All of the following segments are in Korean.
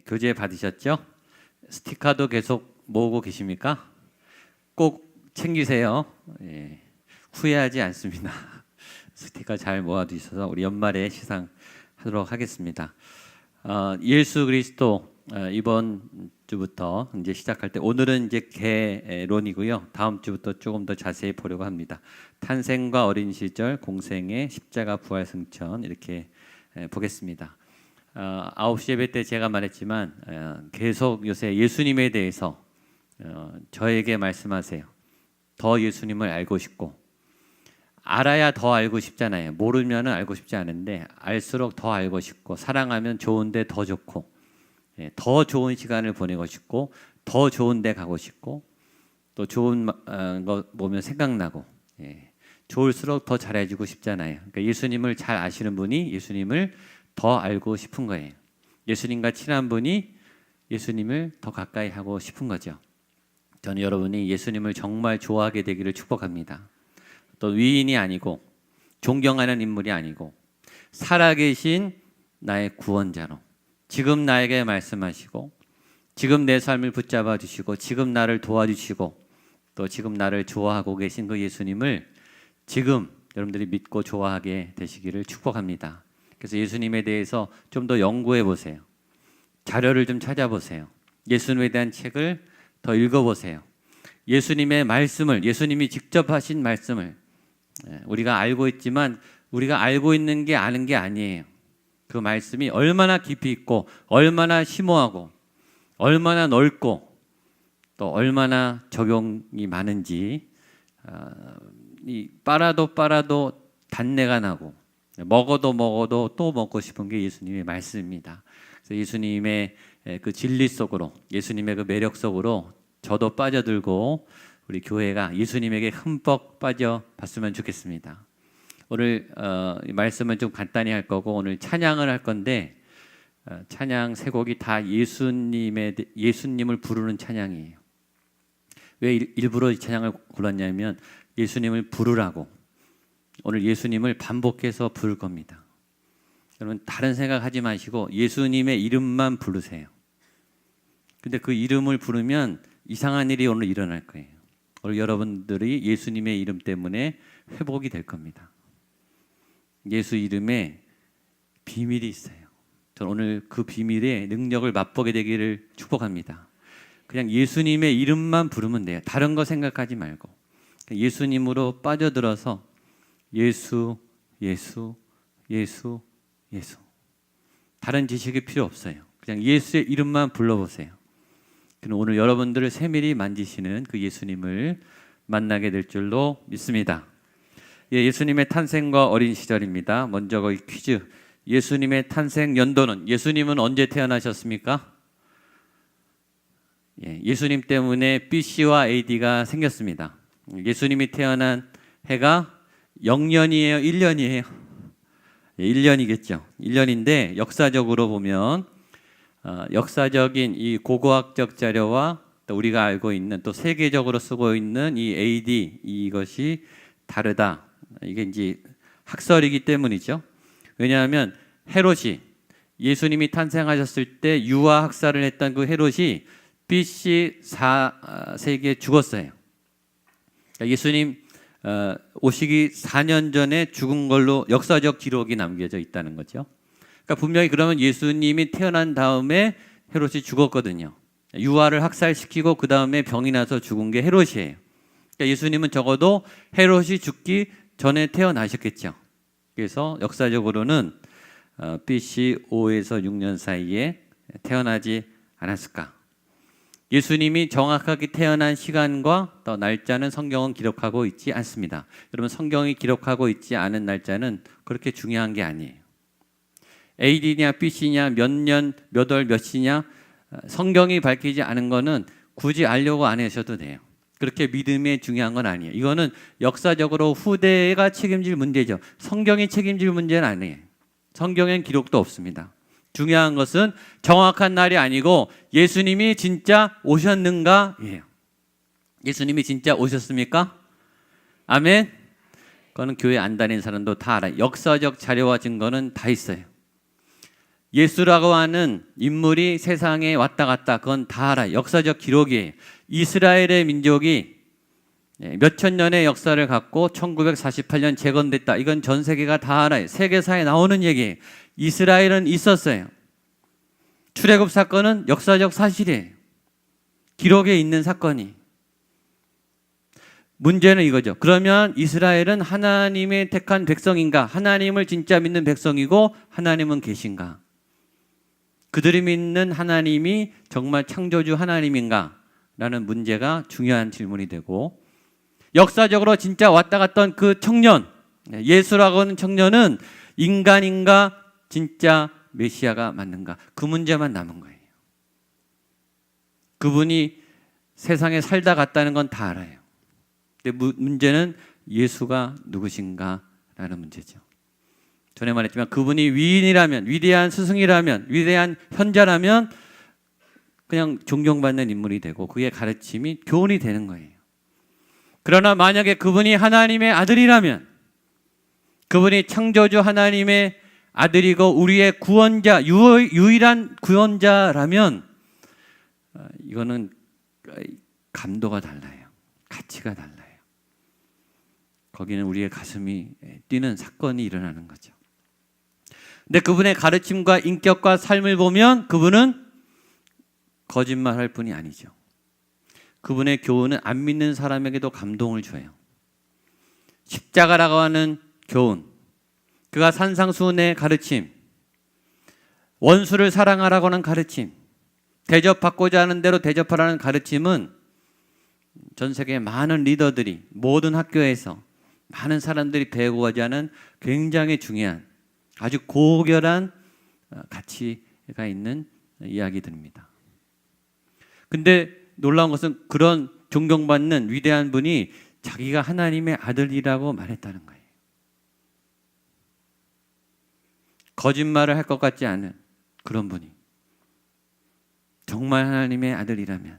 교재 받으셨죠? 스티커도 계속 모으고 계십니까? 꼭 챙기세요. 후회하지 않습니다. 스티커 잘 모아두셔서 우리 연말에 시상하도록 하겠습니다. 예수 그리스도 이번 주부터 이제 시작할 때 오늘은 이제 개론이고요. 다음 주부터 조금 더 자세히 보려고 합니다. 탄생과 어린 시절, 공생의 십자가 부활 승천 이렇게 보겠습니다. 9시 예배 때 제가 말했지만 계속 요새 예수님에 대해서 저에게 말씀하세요. 더 예수님을 알고 싶고 알아야 더 알고 싶잖아요. 모르면 알고 싶지 않은데 알수록 더 알고 싶고 사랑하면 좋은데 더 좋고 더 좋은 시간을 보내고 싶고 더 좋은 데 가고 싶고 또 좋은 거 보면 생각나고 좋을수록 더 잘해주고 싶잖아요. 그러니까 예수님을 잘 아시는 분이 예수님을 더 알고 싶은 거예요. 예수님과 친한 분이 예수님을 더 가까이 하고 싶은 거죠. 저는 여러분이 예수님을 정말 좋아하게 되기를 축복합니다. 또 위인이 아니고 존경하는 인물이 아니고 살아계신 나의 구원자로 지금 나에게 말씀하시고 지금 내 삶을 붙잡아 주시고 지금 나를 도와주시고 또 지금 나를 좋아하고 계신 그 예수님을 지금 여러분들이 믿고 좋아하게 되시기를 축복합니다. 그래서 예수님에 대해서 좀 더 연구해 보세요. 자료를 좀 찾아보세요. 예수님에 대한 책을 더 읽어보세요. 예수님의 말씀을, 예수님이 직접 하신 말씀을 우리가 알고 있지만 우리가 알고 있는 게 아는 게 아니에요. 그 말씀이 얼마나 깊이 있고 얼마나 심오하고 얼마나 넓고 또 얼마나 적용이 많은지 빨아도 단내가 나고 먹어도 또 먹고 싶은 게 예수님의 말씀입니다. 그래서 예수님의 그 진리 속으로 예수님의 그 매력 속으로 저도 빠져들고 우리 교회가 예수님에게 흠뻑 빠져봤으면 좋겠습니다. 오늘 말씀은 좀 간단히 할 거고 오늘 찬양을 할 건데 찬양 세 곡이 다 예수님을 부르는 찬양이에요. 왜 일부러 이 찬양을 골랐냐면 예수님을 부르라고 오늘 예수님을 반복해서 부를 겁니다. 여러분 다른 생각하지 마시고 예수님의 이름만 부르세요. 근데 그 이름을 부르면 이상한 일이 오늘 일어날 거예요. 오늘 여러분들이 예수님의 이름 때문에 회복이 될 겁니다. 예수 이름에 비밀이 있어요. 저는 오늘 그 비밀의 능력을 맛보게 되기를 축복합니다. 그냥 예수님의 이름만 부르면 돼요. 다른 거 생각하지 말고 예수님으로 빠져들어서 예수, 예수, 예수, 예수. 다른 지식이 필요 없어요. 그냥 예수의 이름만 불러보세요. 그럼 오늘 여러분들을 세밀히 만지시는 그 예수님을 만나게 될 줄로 믿습니다. 예수님의 탄생과 어린 시절입니다. 먼저 거기 퀴즈. 예수님의 탄생 연도는 예수님은 언제 태어나셨습니까? 예수님 때문에 BC와 AD가 생겼습니다. 예수님이 태어난 해가 0년이에요? 1년이에요? 1년이겠죠. 1년인데 역사적으로 보면 역사적인 이 고고학적 자료와 또 우리가 알고 있는 또 세계적으로 쓰고 있는 이 AD 이것이 다르다. 이게 이제 학설이기 때문이죠. 왜냐하면 헤롯이 예수님이 탄생하셨을 때 유아 학살을 했던 그 헤롯이 BC 4세기에 죽었어요. 예수님 오시기 4년 전에 죽은 걸로 역사적 기록이 남겨져 있다는 거죠. 그러니까 분명히 그러면 예수님이 태어난 다음에 헤롯이 죽었거든요. 유아를 학살시키고 그 다음에 병이 나서 죽은 게 헤롯이에요. 그러니까 예수님은 적어도 헤롯이 죽기 전에 태어나셨겠죠. 그래서 역사적으로는 BC 5에서 6년 사이에 태어나지 않았을까. 예수님이 정확하게 태어난 시간과 또 날짜는 성경은 기록하고 있지 않습니다. 여러분 성경이 기록하고 있지 않은 날짜는 그렇게 중요한 게 아니에요. AD냐 BC냐 몇 년 몇 월 몇 시냐 성경이 밝히지 않은 거는 굳이 알려고 안 하셔도 돼요. 그렇게 믿음이 중요한 건 아니에요. 이거는 역사적으로 후대가 책임질 문제죠. 성경이 책임질 문제는 아니에요. 성경엔 기록도 없습니다. 중요한 것은 정확한 날이 아니고 예수님이 진짜 오셨는가예요. 예수님이 진짜 오셨습니까? 아멘. 그거는 교회 안 다니는 사람도 다 알아요. 역사적 자료와 증거는 다 있어요. 예수라고 하는 인물이 세상에 왔다 갔다, 그건 다 알아요. 역사적 기록이에요. 이스라엘의 민족이 몇천 년의 역사를 갖고 1948년 재건됐다. 이건 전 세계가 다 알아요. 세계사에 나오는 얘기예요. 이스라엘은 있었어요. 출애굽 사건은 역사적 사실이에요. 기록에 있는 사건이. 문제는 이거죠. 그러면 이스라엘은 하나님의 택한 백성인가? 하나님을 진짜 믿는 백성이고 하나님은 계신가? 그들이 믿는 하나님이 정말 창조주 하나님인가? 라는 문제가 중요한 질문이 되고, 역사적으로 진짜 왔다 갔던 그 청년, 예수라고 하는 청년은 인간인가 진짜 메시아가 맞는가? 그 문제만 남은 거예요. 그분이 세상에 살다 갔다는 건 다 알아요. 근데 문제는 예수가 누구신가라는 문제죠. 전에 말했지만 그분이 위인이라면, 위대한 스승이라면, 위대한 현자라면 그냥 존경받는 인물이 되고 그의 가르침이 교훈이 되는 거예요. 그러나 만약에 그분이 하나님의 아들이라면, 그분이 창조주 하나님의 아들이고 우리의 구원자, 유일한 구원자라면 이거는 감도가 달라요. 가치가 달라요. 거기는 우리의 가슴이 뛰는 사건이 일어나는 거죠. 근데 그분의 가르침과 인격과 삶을 보면 그분은 거짓말할 뿐이 아니죠. 그분의 교훈은 안 믿는 사람에게도 감동을 줘요. 십자가라고 하는 교훈, 그가 산상수훈의 가르침, 원수를 사랑하라고 하는 가르침, 대접받고자 하는 대로 대접하라는 가르침은 전 세계 많은 리더들이, 모든 학교에서 많은 사람들이 배우고자 하는 굉장히 중요한, 아주 고결한 가치가 있는 이야기들입니다. 근데 놀라운 것은 그런 존경받는 위대한 분이 자기가 하나님의 아들이라고 말했다는 거예요. 거짓말을 할 것 같지 않은 그런 분이 정말 하나님의 아들이라면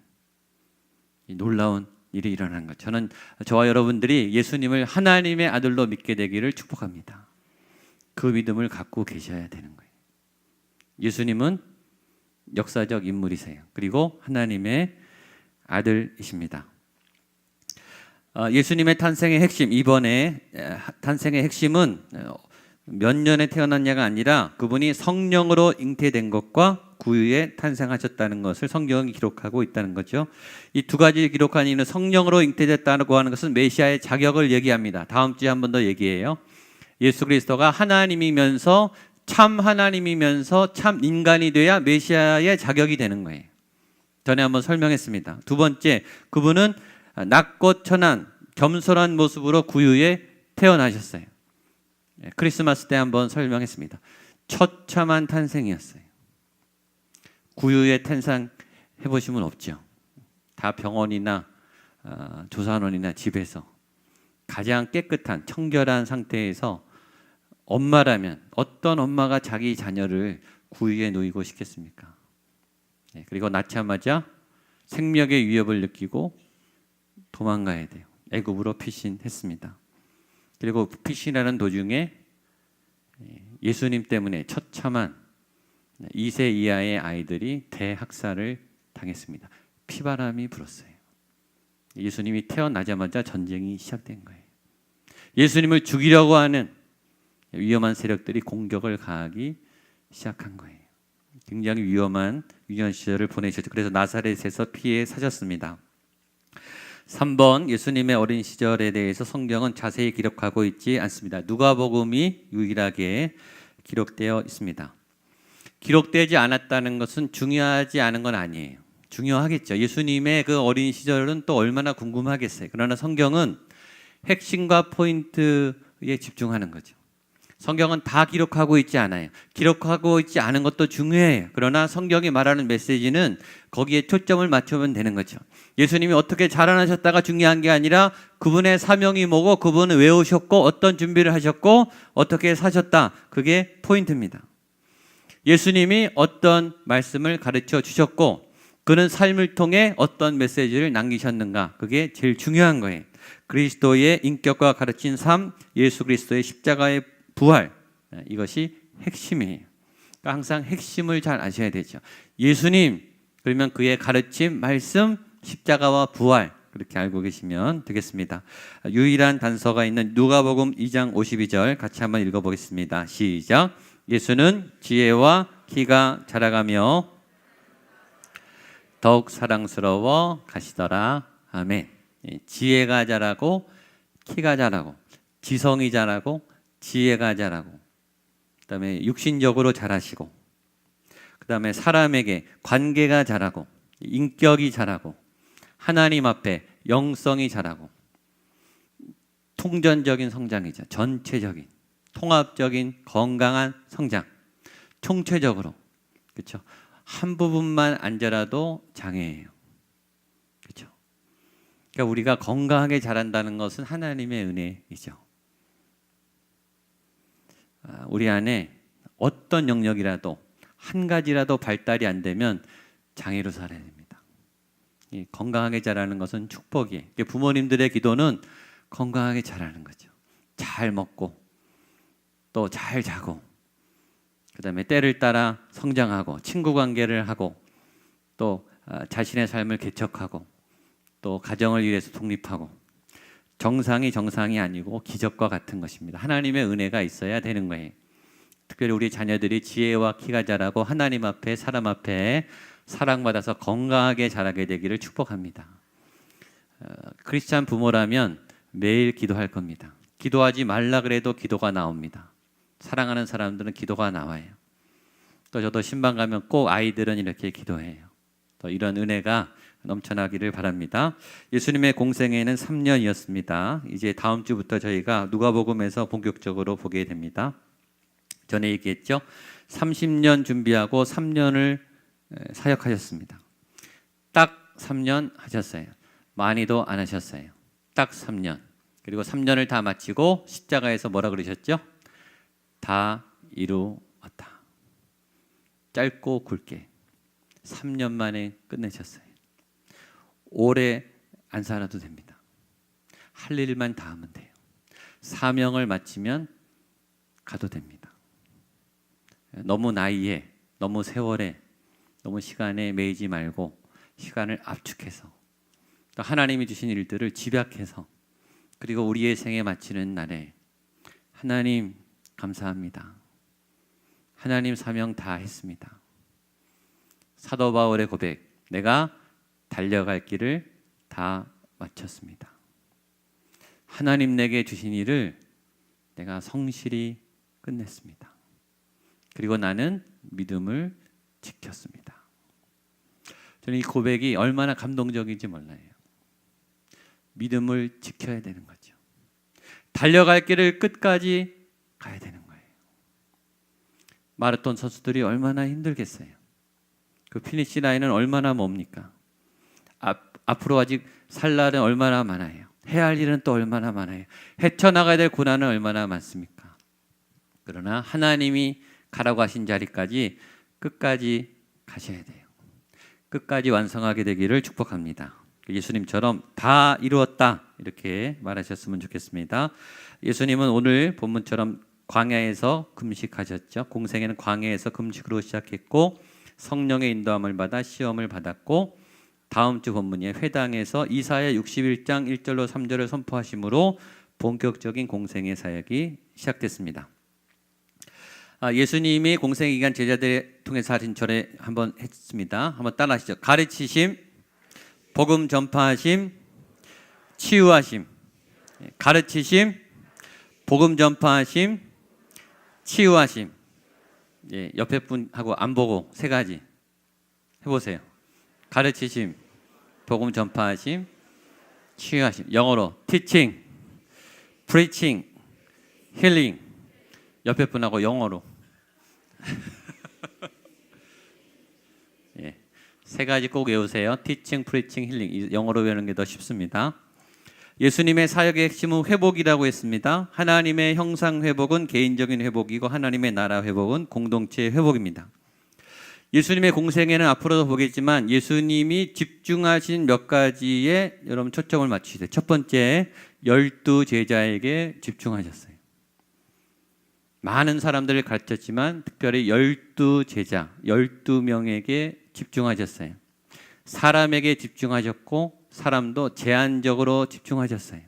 놀라운 일이 일어나는 것. 저는 저와 여러분들이 예수님을 하나님의 아들로 믿게 되기를 축복합니다. 그 믿음을 갖고 계셔야 되는 거예요. 예수님은 역사적 인물이세요. 그리고 하나님의 아들이십니다. 예수님의 탄생의 핵심, 이번에 탄생의 핵심은 몇 년에 태어났냐가 아니라 그분이 성령으로 잉태된 것과 구유에 탄생하셨다는 것을 성경이 기록하고 있다는 거죠. 이 두 가지 기록한 이유는 성령으로 잉태됐다고 하는 것은 메시아의 자격을 얘기합니다. 다음 주에 한 번 더 얘기해요. 예수 그리스도가 하나님이면서 참 하나님이면서 참 인간이 돼야 메시아의 자격이 되는 거예요. 전에 한번 설명했습니다. 두 번째, 그분은 낮고 천한 겸손한 모습으로 구유에 태어나셨어요. 크리스마스 때 한번 설명했습니다. 처참한 탄생이었어요. 구유에 탄생해 보시면 없죠. 다 병원이나 조산원이나 집에서 가장 깨끗한 청결한 상태에서 엄마라면 어떤 엄마가 자기 자녀를 구유에 놓이고 싶겠습니까? 그리고 낳자마자 생명의 위협을 느끼고 도망가야 돼요. 애굽으로 피신했습니다. 그리고 피신하는 도중에 예수님 때문에 처참한 2세 이하의 아이들이 대학살을 당했습니다. 피바람이 불었어요. 예수님이 태어나자마자 전쟁이 시작된 거예요. 예수님을 죽이려고 하는 위험한 세력들이 공격을 가하기 시작한 거예요. 굉장히 위험한 시절을 보내셨죠. 그래서 나사렛에서 피해 사셨습니다. 3번, 예수님의 어린 시절에 대해서 성경은 자세히 기록하고 있지 않습니다. 누가복음이 유일하게 기록되어 있습니다. 기록되지 않았다는 것은 중요하지 않은 건 아니에요. 중요하겠죠. 예수님의 그 어린 시절은 또 얼마나 궁금하겠어요. 그러나 성경은 핵심과 포인트에 집중하는 거죠. 성경은 다 기록하고 있지 않아요. 기록하고 있지 않은 것도 중요해요. 그러나 성경이 말하는 메시지는 거기에 초점을 맞추면 되는 거죠. 예수님이 어떻게 자라나셨다가 중요한 게 아니라 그분의 사명이 뭐고, 그분은 왜 오셨고, 어떤 준비를 하셨고, 어떻게 사셨다. 그게 포인트입니다. 예수님이 어떤 말씀을 가르쳐 주셨고, 그는 삶을 통해 어떤 메시지를 남기셨는가. 그게 제일 중요한 거예요. 그리스도의 인격과 가르친 삶, 예수 그리스도의 십자가의 부활, 이것이 핵심이에요. 그러니까 항상 핵심을 잘 아셔야 되죠. 예수님, 그러면 그의 가르침, 말씀, 십자가와 부활, 그렇게 알고 계시면 되겠습니다. 유일한 단서가 있는 누가복음 2장 52절 같이 한번 읽어보겠습니다. 시작. 예수는 지혜와 키가 자라가며 더욱 사랑스러워 가시더라. 아멘. 지혜가 자라고 키가 자라고 지성이 자라고 지혜가 자라고 그다음에 육신적으로 자라시고 그다음에 사람에게 관계가 자라고 인격이 자라고 하나님 앞에 영성이 자라고 통전적인 성장이죠. 전체적인 통합적인 건강한 성장 총체적으로 그렇죠. 한 부분만 안 자라도 장애예요. 그렇죠. 그러니까 우리가 건강하게 자란다는 것은 하나님의 은혜이죠. 우리 안에 어떤 영역이라도 한 가지라도 발달이 안 되면 장애로 살아야 됩니다. 건강하게 자라는 것은 축복이에요. 부모님들의 기도는 건강하게 자라는 거죠. 잘 먹고 또 잘 자고 그다음에 때를 따라 성장하고 친구 관계를 하고 또 자신의 삶을 개척하고 또 가정을 위해서 독립하고 정상이 아니고 기적과 같은 것입니다. 하나님의 은혜가 있어야 되는 거예요. 특별히 우리 자녀들이 지혜와 키가 자라고 하나님 앞에 사람 앞에 사랑받아서 건강하게 자라게 되기를 축복합니다. 크리스찬 부모라면 매일 기도할 겁니다. 기도하지 말라 그래도 기도가 나옵니다. 사랑하는 사람들은 기도가 나와요. 또 저도 신방 가면 꼭 아이들은 이렇게 기도해요. 또 이런 은혜가 넘쳐나기를 바랍니다. 예수님의 공생애는 3년이었습니다. 이제 다음 주부터 저희가 누가복음에서 본격적으로 보게 됩니다. 전에 얘기했죠. 30년 준비하고 3년을 사역하셨습니다. 딱 3년 하셨어요. 많이도 안 하셨어요. 딱 3년. 그리고 3년을 다 마치고 십자가에서 뭐라 그러셨죠? 다 이루었다. 짧고 굵게 3년 만에 끝내셨어요. 오래 안 살아도 됩니다. 할 일만 다 하면 돼요. 사명을 마치면 가도 됩니다. 너무 나이에, 너무 세월에, 너무 시간에 매이지 말고 시간을 압축해서 또 하나님이 주신 일들을 집약해서 그리고 우리의 생에 마치는 날에 하나님 감사합니다. 하나님 사명 다 했습니다. 사도 바울의 고백, 내가 달려갈 길을 다 마쳤습니다. 하나님 내게 주신 일을 내가 성실히 끝냈습니다. 그리고 나는 믿음을 지켰습니다. 저는 이 고백이 얼마나 감동적인지 몰라요. 믿음을 지켜야 되는 거죠. 달려갈 길을 끝까지 가야 되는 거예요. 마라톤 선수들이 얼마나 힘들겠어요. 그 피니시 라인은 얼마나 멉니까? 앞으로 아직 살 날은 얼마나 많아요. 해야 할 일은 또 얼마나 많아요. 헤쳐나가야 될 고난은 얼마나 많습니까? 그러나 하나님이 가라고 하신 자리까지 끝까지 가셔야 돼요. 끝까지 완성하게 되기를 축복합니다. 예수님처럼 다 이루었다 이렇게 말하셨으면 좋겠습니다. 예수님은 오늘 본문처럼 광야에서 금식하셨죠. 공생애는 광야에서 금식으로 시작했고 성령의 인도함을 받아 시험을 받았고 다음 주 본문에 회당에서 이사야 61장 1절로 3절을 선포하심으로 본격적인 공생애 사역이 시작됐습니다. 예수님이 공생 기간 제자들 통해서 하신 절에 한번 했습니다. 한번 따라하시죠. 가르치심, 복음 전파하심, 치유하심. 가르치심, 복음 전파하심, 치유하심. 예, 옆에 분하고 안 보고 세 가지 해보세요. 가르치심, 복음 전파하심, 치유하심. 영어로 teaching, preaching, healing. 옆에 분하고 영어로 예, 세 가지 꼭 외우세요. teaching, preaching, healing. 영어로 외우는 게 더 쉽습니다. 예수님의 사역의 핵심은 회복이라고 했습니다. 하나님의 형상 회복은 개인적인 회복이고 하나님의 나라 회복은 공동체의 회복입니다. 예수님의 공생애는 앞으로도 보겠지만 예수님이 집중하신 몇 가지에 여러분 초점을 맞추시되 첫 번째 12 제자에게 집중하셨어요. 많은 사람들을 가르쳤지만 특별히 12제자, 12명에게 집중하셨어요. 사람에게 집중하셨고 사람도 제한적으로 집중하셨어요.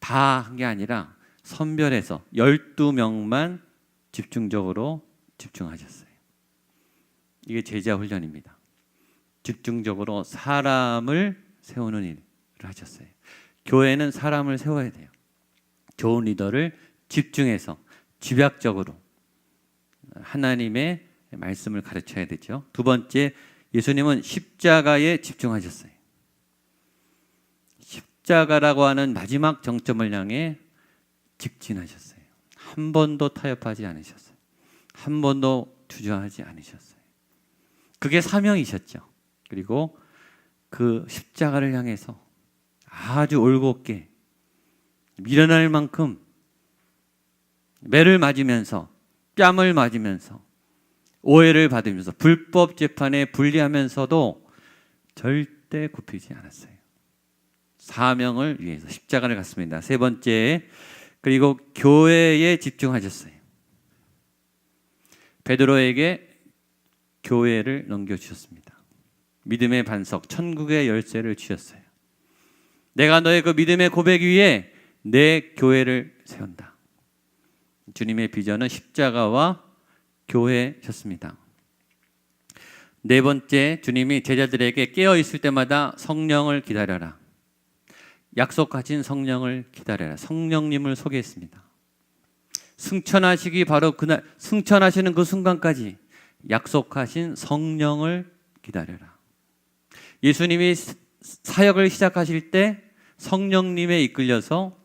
다 한 게 아니라 선별해서 12명만 집중적으로 집중하셨어요. 이게 제자 훈련입니다. 집중적으로 사람을 세우는 일을 하셨어요. 교회는 사람을 세워야 돼요. 좋은 리더를 집중해서 집약적으로 하나님의 말씀을 가르쳐야 되죠. 두 번째, 예수님은 십자가에 집중하셨어요. 십자가라고 하는 마지막 정점을 향해 직진하셨어요. 한 번도 타협하지 않으셨어요. 한 번도 주저하지 않으셨어요. 그게 사명이셨죠. 그리고 그 십자가를 향해서 아주 올곧게 미련할 만큼 매를 맞으면서 뺨을 맞으면서 오해를 받으면서 불법 재판에 불리하면서도 절대 굽히지 않았어요. 사명을 위해서 십자가를 갔습니다. 세 번째, 그리고 교회에 집중하셨어요. 베드로에게 교회를 넘겨주셨습니다. 믿음의 반석, 천국의 열쇠를 주셨어요. 내가 너의 그 믿음의 고백 위에 내 교회를 세운다. 주님의 비전은 십자가와 교회셨습니다. 네 번째, 주님이 제자들에게 깨어 있을 때마다 성령을 기다려라. 약속하신 성령을 기다려라. 성령님을 소개했습니다. 승천하시기 바로 그날, 승천하시는 그 순간까지 약속하신 성령을 기다려라. 예수님이 사역을 시작하실 때 성령님에 이끌려서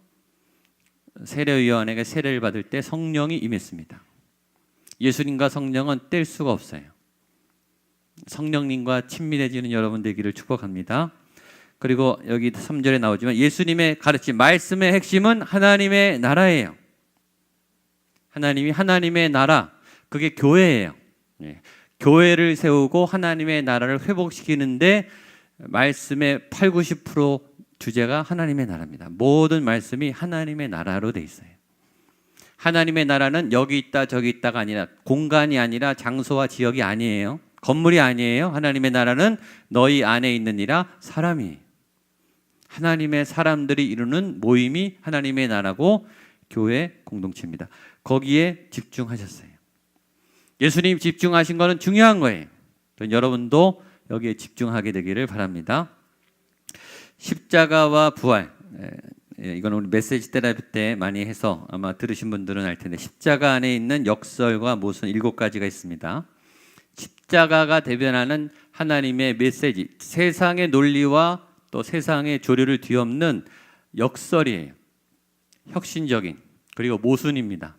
세례요한에게 세례를 받을 때 성령이 임했습니다. 예수님과 성령은 뗄 수가 없어요. 성령님과 친밀해지는 여러분 되기를 축복합니다. 그리고 여기 3절에 나오지만 예수님의 가르침, 말씀의 핵심은 하나님의 나라예요. 하나님의 나라, 그게 교회예요. 교회를 세우고 하나님의 나라를 회복시키는데 말씀의 8, 90% 주제가 하나님의 나라입니다. 모든 말씀이 하나님의 나라로 돼 있어요. 하나님의 나라는 여기 있다 저기 있다가 아니라, 공간이 아니라 장소와 지역이 아니에요. 건물이 아니에요. 하나님의 나라는 너희 안에 있느니라 사람이. 하나님의 사람들이 이루는 모임이 하나님의 나라고 교회 공동체입니다. 거기에 집중하셨어요. 예수님 집중하신 거는 중요한 거예요. 여러분도 여기에 집중하게 되기를 바랍니다. 십자가와 부활, 이건 우리 메시지 테라피 때 많이 해서 아마 들으신 분들은 알 텐데, 십자가 안에 있는 역설과 모순 7가지가 있습니다. 십자가가 대변하는 하나님의 메시지, 세상의 논리와 또 세상의 조류를 뒤엎는 역설이에요. 혁신적인, 그리고 모순입니다.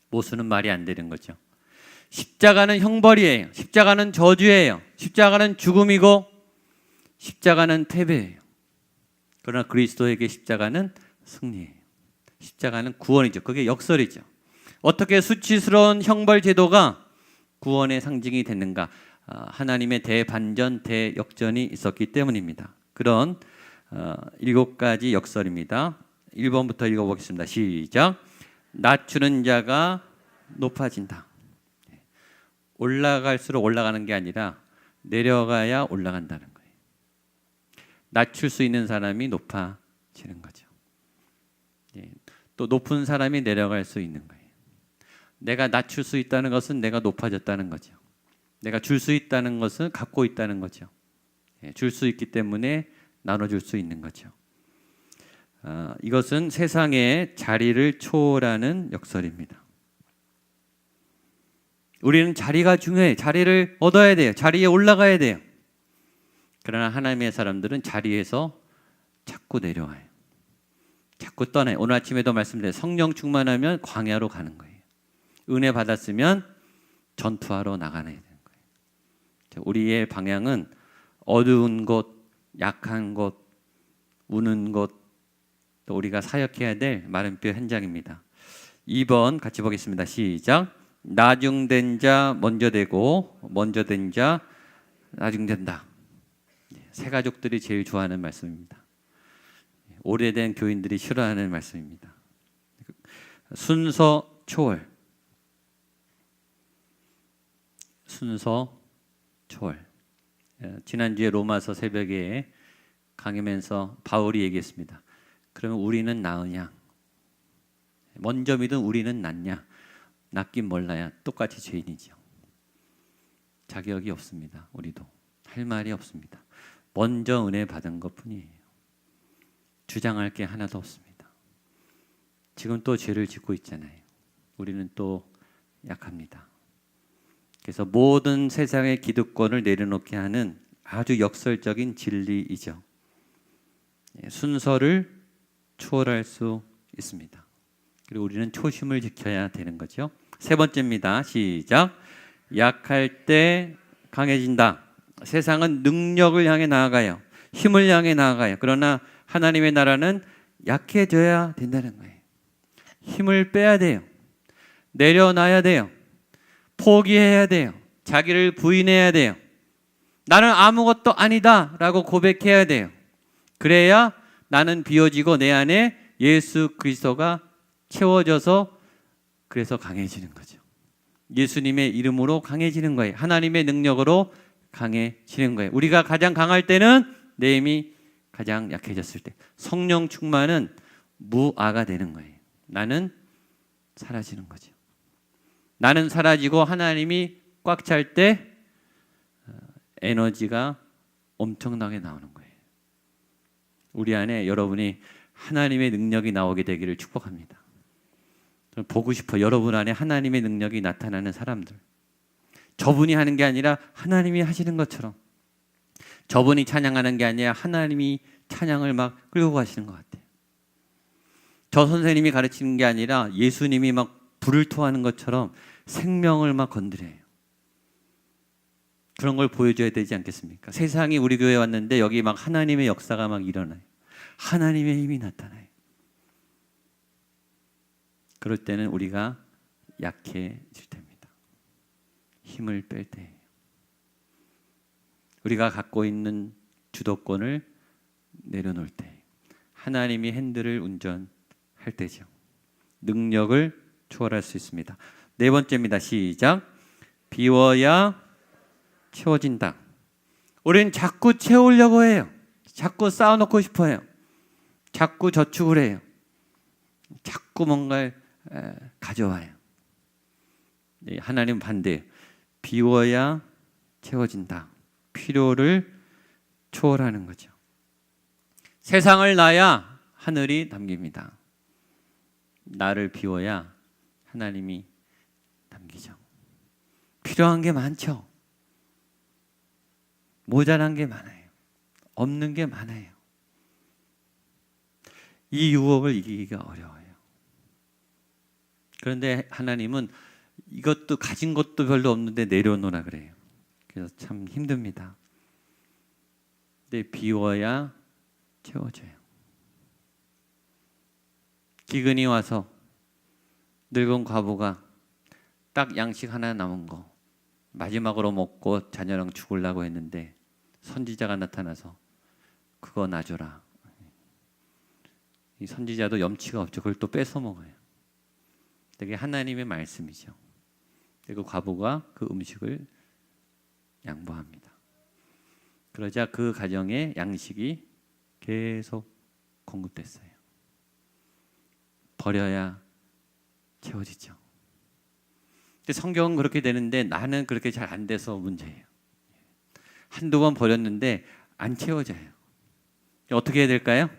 모순은 말이 안 되는 거죠. 십자가는 형벌이에요. 십자가는 저주예요. 십자가는 죽음이고 십자가는 패배예요. 그러나 그리스도에게 십자가는 승리예요. 십자가는 구원이죠. 그게 역설이죠. 어떻게 수치스러운 형벌 제도가 구원의 상징이 됐는가? 하나님의 대반전, 대역전이 있었기 때문입니다. 그런 7가지 역설입니다. 1번부터 읽어보겠습니다. 시작. 낮추는 자가 높아진다. 올라갈수록 올라가는 게 아니라 내려가야 올라간다는 거예요. 낮출 수 있는 사람이 높아지는 거죠. 또 높은 사람이 내려갈 수 있는 거예요. 내가 낮출 수 있다는 것은 내가 높아졌다는 거죠. 내가 줄 수 있다는 것은 갖고 있다는 거죠. 줄 수 있기 때문에 나눠줄 수 있는 거죠. 이것은 세상의 자리를 초월하는 역설입니다. 우리는 자리가 중요해. 자리를 얻어야 돼요. 자리에 올라가야 돼요. 그러나 하나님의 사람들은 자리에서 자꾸 내려와요. 자꾸 떠나요. 오늘 아침에도 말씀드린 성령 충만하면 광야로 가는 거예요. 은혜 받았으면 전투하러 나가야 되는 거예요. 우리의 방향은 어두운 곳, 약한 곳, 우는 곳, 또 우리가 사역해야 될 마른 뼈 현장입니다. 2번 같이 보겠습니다. 시작. 나중된 자 먼저 되고 먼저 된 자 나중된다. 새 가족들이 제일 좋아하는 말씀입니다. 오래된 교인들이 싫어하는 말씀입니다. 순서 초월. 순서 초월. 지난주에 로마서 새벽에 강의하면서 바울이 얘기했습니다. 그러면 우리는 나으냐? 먼저 믿은 우리는 낫냐? 낫긴 몰라야 똑같이 죄인이죠. 자격이 없습니다. 우리도 할 말이 없습니다. 먼저 은혜 받은 것뿐이에요. 주장할 게 하나도 없습니다. 지금 또 죄를 짓고 있잖아요. 우리는 또 약합니다. 그래서 모든 세상의 기득권을 내려놓게 하는 아주 역설적인 진리이죠. 순서를 초월할 수 있습니다. 그리고 우리는 초심을 지켜야 되는 거죠. 세 번째입니다. 시작. 약할 때 강해진다. 세상은 능력을 향해 나아가요. 힘을 향해 나아가요. 그러나 하나님의 나라는 약해져야 된다는 거예요. 힘을 빼야 돼요. 내려놔야 돼요. 포기해야 돼요. 자기를 부인해야 돼요. 나는 아무것도 아니다 라고 고백해야 돼요. 그래야 나는 비워지고 내 안에 예수 그리스도가 채워져서 그래서 강해지는 거죠. 예수님의 이름으로 강해지는 거예요. 하나님의 능력으로 강해지는 거예요. 우리가 가장 강할 때는 내 힘이 가장 약해졌을 때. 성령 충만은 무아가 되는 거예요. 나는 사라지는 거죠. 나는 사라지고 하나님이 꽉 찰 때 에너지가 엄청나게 나오는 거예요. 우리 안에 여러분이 하나님의 능력이 나오게 되기를 축복합니다. 보고 싶어. 여러분 안에 하나님의 능력이 나타나는 사람들. 저분이 하는 게 아니라 하나님이 하시는 것처럼, 저분이 찬양하는 게 아니라 하나님이 찬양을 막 끌고 가시는 것 같아요. 저 선생님이 가르치는 게 아니라 예수님이 막 불을 토하는 것처럼 생명을 막 건드려요. 그런 걸 보여줘야 되지 않겠습니까? 세상이 우리 교회에 왔는데 여기 막 하나님의 역사가 막 일어나요. 하나님의 힘이 나타나요. 그럴 때는 우리가 약해질 때입니다. 힘을 뺄 때예요. 우리가 갖고 있는 주도권을 내려놓을 때, 하나님이 핸들을 운전할 때죠. 능력을 초월할 수 있습니다. 네 번째입니다. 시작. 비워야 채워진다. 우리는 자꾸 채우려고 해요. 자꾸 쌓아놓고 싶어요. 자꾸 저축을 해요. 자꾸 뭔가를 가져와요. 하나님 반대예요. 비워야 채워진다. 필요를 초월하는 거죠. 세상을 놔야 하늘이 담깁니다. 나를 비워야 하나님이 담기죠. 필요한 게 많죠. 모자란 게 많아요. 없는 게 많아요. 이 유혹을 이기기가 어려워요. 그런데 하나님은 이것도 가진 것도 별로 없는데 내려놓으라 그래요. 그래서 참 힘듭니다. 근데 비워야 채워져요. 기근이 와서 늙은 과부가 딱 양식 하나 남은 거 마지막으로 먹고 자녀랑 죽으려고 했는데 선지자가 나타나서 그거 놔줘라. 이 선지자도 염치가 없죠. 그걸 또 뺏어 먹어요. 되게 하나님의 말씀이죠. 그리고 과부가 그 음식을 양보합니다. 그러자 그 가정에 양식이 계속 공급됐어요. 버려야 채워지죠. 근데 성경은 그렇게 되는데 나는 그렇게 잘 안 돼서 문제예요. 한두 번 버렸는데 안 채워져요. 어떻게 해야 될까요?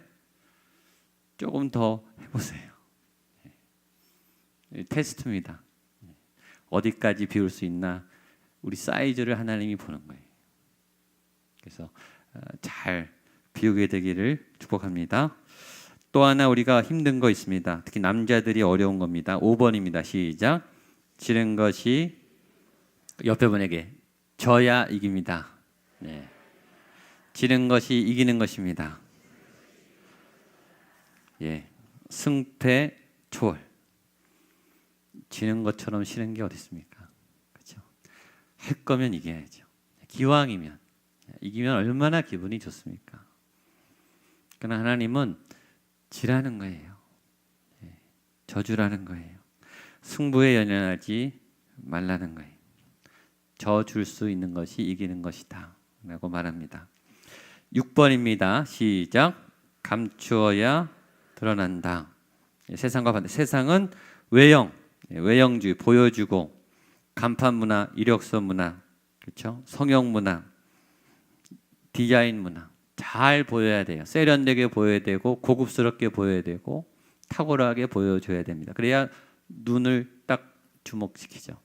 조금 더 해보세요. 테스트입니다. 어디까지 비울 수 있나 우리 사이즈를 하나님이 보는 거예요. 그래서 잘 비우게 되기를 축복합니다. 또 하나 우리가 힘든 거 있습니다. 특히 남자들이 어려운 겁니다. 5번입니다. 시작. 지른 것이 옆에 분에게 져야 이깁니다. 네. 지른 것이 이기는 것입니다. 예, 승패 초월. 지는 것처럼 싫은 게 어디 있습니까? 그렇죠? 할 거면 이겨야죠. 기왕이면 이기면 얼마나 기분이 좋습니까? 그러나 하나님은 지라는 거예요. 예. 저주라는 거예요. 승부에 연연하지 말라는 거예요. 져 줄 수 있는 것이 이기는 것이다 라고 말합니다. 6번입니다. 시작. 감추어야 드러난다. 세상과 반대. 세상은 외형, 외형주의, 보여주고 간판 문화, 이력서 문화, 그렇죠? 성형 문화, 디자인 문화 잘 보여야 돼요. 세련되게 보여야 되고 고급스럽게 보여야 되고 탁월하게 보여줘야 됩니다. 그래야 눈을 딱 주목시키죠.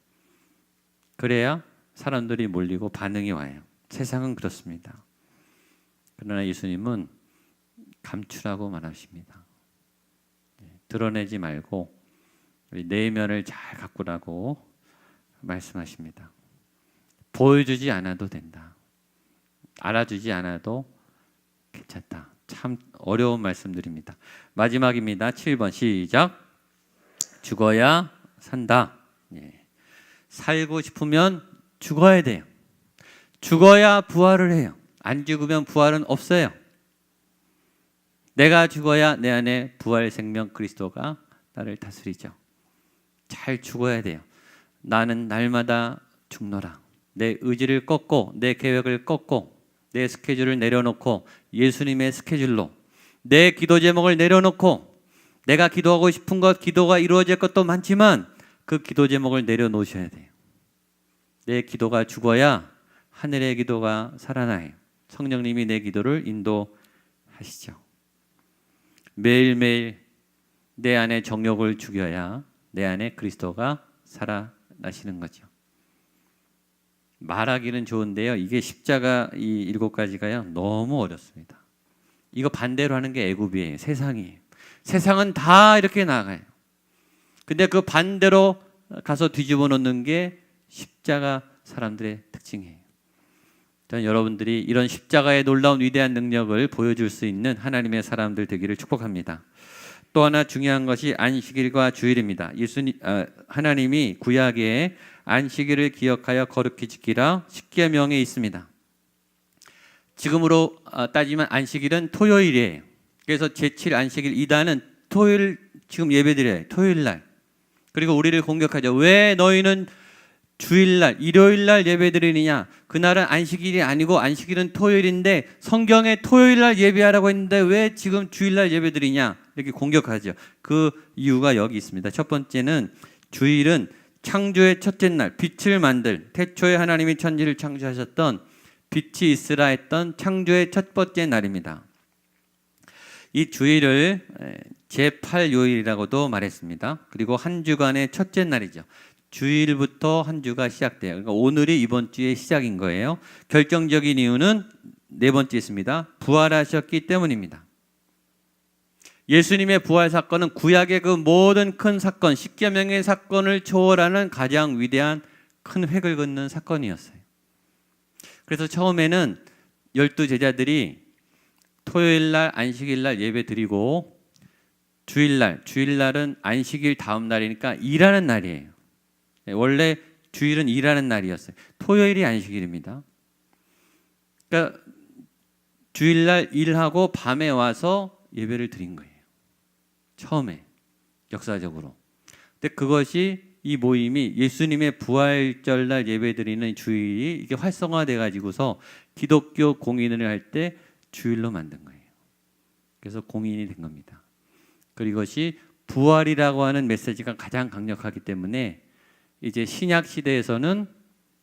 그래야 사람들이 몰리고 반응이 와요. 세상은 그렇습니다. 그러나 예수님은 감추라고 말하십니다. 드러내지 말고 내면을 잘 가꾸라고 말씀하십니다. 보여주지 않아도 된다. 알아주지 않아도 괜찮다. 참 어려운 말씀드립니다. 마지막입니다. 7번 시작. 죽어야 산다. 살고 싶으면 죽어야 돼요. 죽어야 부활을 해요. 안 죽으면 부활은 없어요. 내가 죽어야 내 안에 부활 생명 그리스도가 나를 다스리죠. 잘 죽어야 돼요. 나는 날마다 죽노라. 내 의지를 꺾고 내 계획을 꺾고 내 스케줄을 내려놓고 예수님의 스케줄로 내 기도 제목을 내려놓고 내가 기도하고 싶은 것, 기도가 이루어질 것도 많지만 그 기도 제목을 내려놓으셔야 돼요. 내 기도가 죽어야 하늘의 기도가 살아나요. 성령님이 내 기도를 인도하시죠. 매일매일 내 안에 정욕을 죽여야 내 안에 그리스도가 살아나시는 거죠. 말하기는 좋은데요. 이게 십자가 이 7가지가요. 너무 어렵습니다. 이거 반대로 하는 게 애굽이에요. 세상이에요. 세상은 다 이렇게 나가요. 근데 그 반대로 가서 뒤집어 놓는 게 십자가 사람들의 특징이에요. 저는 여러분들이 이런 십자가의 놀라운 위대한 능력을 보여줄 수 있는 하나님의 사람들 되기를 축복합니다. 또 하나 중요한 것이 안식일과 주일입니다. 하나님이 구약에 안식일을 기억하여 거룩히 지키라 십계명에 있습니다. 지금으로 따지면 안식일은 토요일이에요. 그래서 제7 안식일 이단은 토요일 지금 예배드려요. 토요일 날. 그리고 우리를 공격하죠. 왜 너희는 주일날, 일요일날 예배드리느냐? 그날은 안식일이 아니고 안식일은 토요일인데 성경에 토요일날 예배하라고 했는데 왜 지금 주일날 예배드리냐? 이렇게 공격하죠. 그 이유가 여기 있습니다. 첫 번째는 주일은 창조의 첫째 날, 빛을 만들 태초에 하나님이 천지를 창조하셨던 빛이 있으라 했던 창조의 첫 번째 날입니다. 이 주일을 제8요일이라고도 말했습니다. 그리고 한 주간의 첫째 날이죠. 주일부터 한 주가 시작돼요. 그러니까 오늘이 이번 주의 시작인 거예요. 결정적인 이유는 네 번째 있습니다. 부활하셨기 때문입니다. 예수님의 부활 사건은 구약의 그 모든 큰 사건, 십계명의 사건을 초월하는 가장 위대한 큰 획을 긋는 사건이었어요. 그래서 처음에는 12제자들이 토요일날, 안식일날 예배 드리고 주일날은 안식일 다음 날이니까 일하는 날이에요. 원래 주일은 일하는 날이었어요. 토요일이 안식일입니다. 그러니까 주일날 일하고 밤에 와서 예배를 드린 거예요. 처음에 역사적으로. 근데 그것이 이 모임이 예수님의 부활절날 예배드리는 주일이 이게 활성화돼 가지고서 기독교 공인을 할 때 주일로 만든 거예요. 그래서 공인이 된 겁니다. 그리고 이것이 부활이라고 하는 메시지가 가장 강력하기 때문에 이제 신약 시대에서는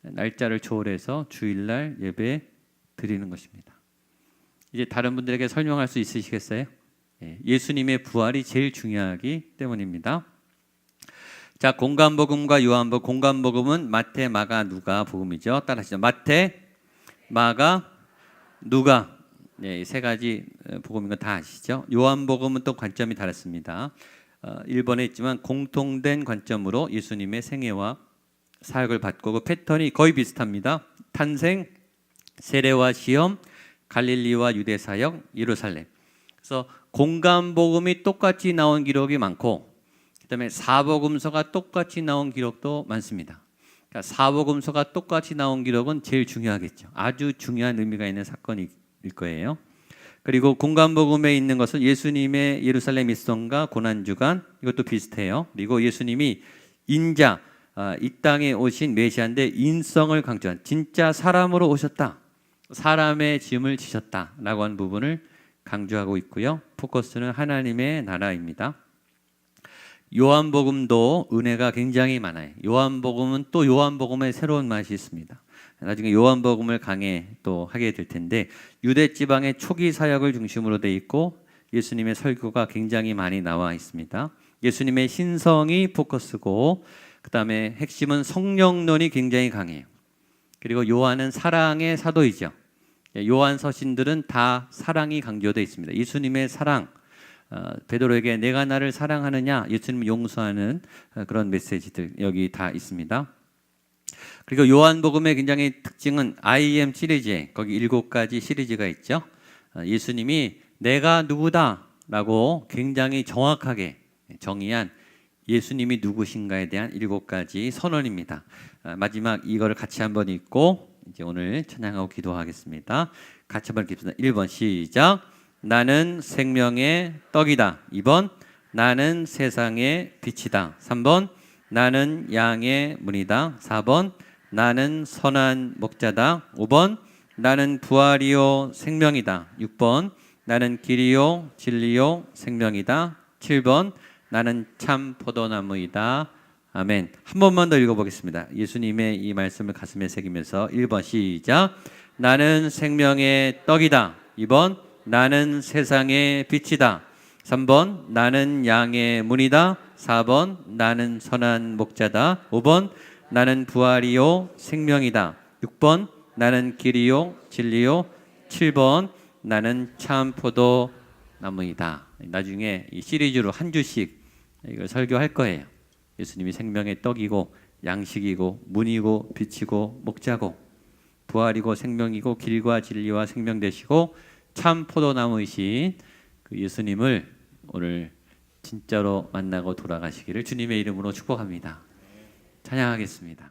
날짜를 초월해서 주일날 예배 드리는 것입니다. 이제 다른 분들에게 설명할 수 있으시겠어요? 예수님의 부활이 제일 중요하기 때문입니다. 자, 공간복음과 요한복음. 공간복음은 마태, 마가, 누가 복음이죠. 따라하시죠. 마태, 마가, 누가. 이 세 가지 복음인 거 다 아시죠? 요한복음은 또 관점이 다릅니다. 1번에 있지만 공통된 관점으로 예수님의 생애와 사역을 받고 그 패턴이 거의 비슷합니다. 탄생, 세례와 시험, 갈릴리와 유대 사역, 예루살렘. 그래서 공간복음이 똑같이 나온 기록이 많고 그다음에 사복음서가 똑같이 나온 기록도 많습니다. 그러니까 사복음서가 똑같이 나온 기록은 제일 중요하겠죠. 아주 중요한 의미가 있는 사건일 거예요. 그리고 공간복음에 있는 것은 예수님의 예루살렘 입성과 고난주간, 이것도 비슷해요. 그리고 예수님이 인자, 이 땅에 오신 메시아인데 인성을 강조한, 진짜 사람으로 오셨다, 사람의 짐을 지셨다라고 하는 부분을 강조하고 있고요. 포커스는 하나님의 나라입니다. 요한복음도 은혜가 굉장히 많아요. 요한복음은 또 요한복음의 새로운 맛이 있습니다. 나중에 요한복음을 강해 또 하게 될 텐데, 유대 지방의 초기 사역을 중심으로 돼 있고 예수님의 설교가 굉장히 많이 나와 있습니다. 예수님의 신성이 포커스고, 그 다음에 핵심은 성령론이 굉장히 강해요. 그리고 요한은 사랑의 사도이죠. 요한 서신들은 다 사랑이 강조되어 있습니다. 예수님의 사랑, 베드로에게 내가 나를 사랑하느냐, 예수님을 용서하는 그런 메시지들 여기 다 있습니다. 그리고 요한복음의 굉장히 특징은 I am 시리즈에, 거기 7가지 시리즈가 있죠. 예수님이 내가 누구다 라고 굉장히 정확하게 정의한 예수님이 누구신가에 대한 7가지 선언입니다. 마지막 이거를 같이 한번 읽고 이제 오늘 찬양하고 기도하겠습니다. 같이 한번 읽겠습니다. 1번 시작. 나는 생명의 떡이다. 2번 나는 세상의 빛이다. 3번 나는 양의 문이다. 4번 나는 선한 목자다. 5번 나는 부활이요 생명이다. 6번 나는 길이요 진리요 생명이다. 7번 나는 참 포도나무이다. 아멘. 한 번만 더 읽어보겠습니다. 예수님의 이 말씀을 가슴에 새기면서 1번 시작. 나는 생명의 떡이다. 2번 나는 세상의 빛이다. 3번 나는 양의 문이다. 4번 나는 선한 목자다. 5번 나는 부활이요 생명이다. 6번 나는 길이요 진리요. 7번 나는 참 포도나무이다. 나중에 이 시리즈로 한 주씩 이걸 설교할 거예요. 예수님이 생명의 떡이고 양식이고 문이고 빛이고 목자고 부활이고 생명이고 길과 진리와 생명 되시고 참 포도나무이신 그 예수님을 오늘 진짜로 만나고 돌아가시기를 주님의 이름으로 축복합니다. 찬양하겠습니다.